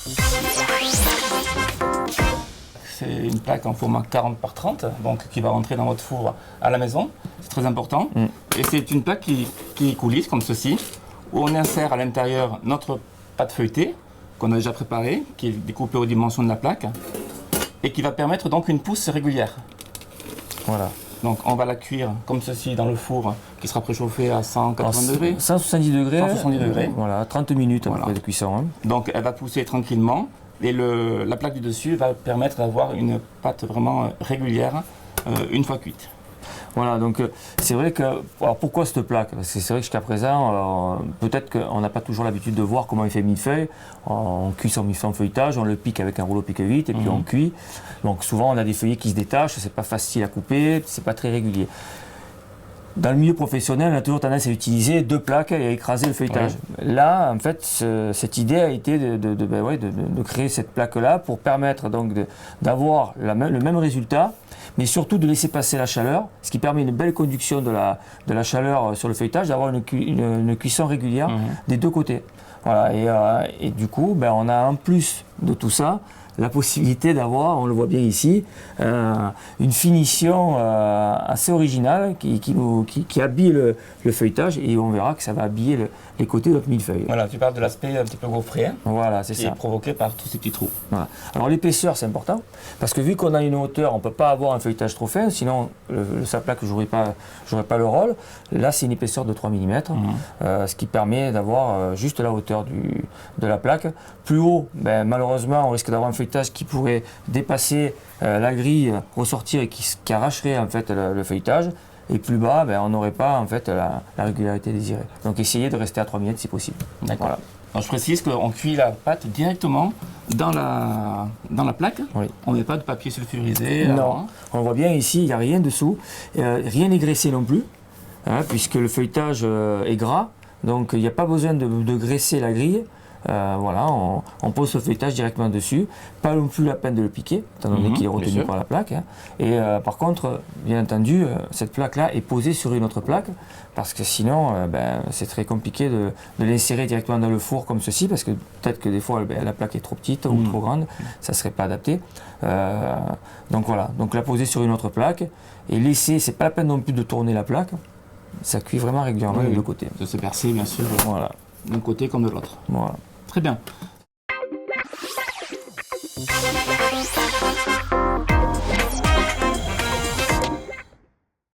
C'est une plaque en format 40 par 30, donc qui va rentrer dans votre four à la maison. C'est très important. Et c'est une plaque qui coulisse comme ceci, où on insère à l'intérieur notre pâte feuilletée qu'on a déjà préparée, qui est découpée aux dimensions de la plaque, et qui va permettre donc une pousse régulière. Voilà. Donc on va la cuire comme ceci dans le four qui sera préchauffé à 180 degrés. 170 degrés. 170 degrés. Voilà, 30 minutes à peu près de cuisson. Hein. Donc elle va pousser tranquillement et la plaque du dessus va permettre d'avoir une pâte vraiment régulière une fois cuite. Voilà, donc c'est vrai que. Alors pourquoi cette plaque? Parce que c'est vrai que jusqu'à présent, peut-être qu'on n'a pas toujours l'habitude de voir comment il fait millefeuille. On cuit son feuilletage, on le pique avec un rouleau pique-vite et puis on cuit. Donc souvent on a des feuillets qui se détachent, c'est pas facile à couper, c'est pas très régulier. Dans le milieu professionnel, on a toujours tendance à utiliser 2 plaques et à écraser le feuilletage. Oui. Là, en fait, cette idée a été de créer cette plaque-là pour permettre donc d'avoir le même résultat, mais surtout de laisser passer la chaleur, ce qui permet une belle conduction de la chaleur sur le feuilletage, d'avoir une cuisson régulière des 2 côtés. Voilà, et du coup, on a en plus de tout ça, la possibilité d'avoir, on le voit bien ici, une finition assez originale qui habille le feuilletage, et on verra que ça va habiller les côtés de notre millefeuille. Voilà, tu parles de l'aspect un petit peu gaufré, voilà, c'est ça. Qui est provoqué par tous ces petits trous. Voilà. Alors l'épaisseur, c'est important, parce que vu qu'on a une hauteur, on ne peut pas avoir un feuilletage trop fin, sinon sa plaque, je n'aurais pas le rôle. Là, c'est une épaisseur de 3 mm, ce qui permet d'avoir juste la hauteur de la plaque. Plus haut, malheureusement, on risque d'avoir un feuilletage qui pourrait dépasser la grille, ressortir et qui arracherait en fait le feuilletage. Et plus bas, on n'aurait pas en fait la régularité désirée. Donc essayez de rester à 3 mm si possible. D'accord. Voilà. Donc je précise qu'on cuit la pâte directement dans la plaque. Oui. On ne met pas de papier sulfurisé. Non, on voit bien ici, il n'y a rien dessous. Rien n'est graissé non plus, puisque le feuilletage est gras. Donc il n'y a pas besoin de graisser la grille. Voilà, on pose ce feuilletage directement dessus, pas non plus la peine de le piquer, étant donné qu'il est retenu par la plaque. Et par contre, bien entendu, cette plaque-là est posée sur une autre plaque, parce que sinon, c'est très compliqué de l'insérer directement dans le four comme ceci, parce que peut-être que des fois, la plaque est trop petite ou trop grande, ça ne serait pas adapté. Donc voilà, donc la poser sur une autre plaque, et laisser, c'est pas la peine non plus de tourner la plaque, ça cuit vraiment régulièrement les 2 côtés. De se percer, bien sûr, voilà. d'un côté comme de l'autre. Voilà. Très bien.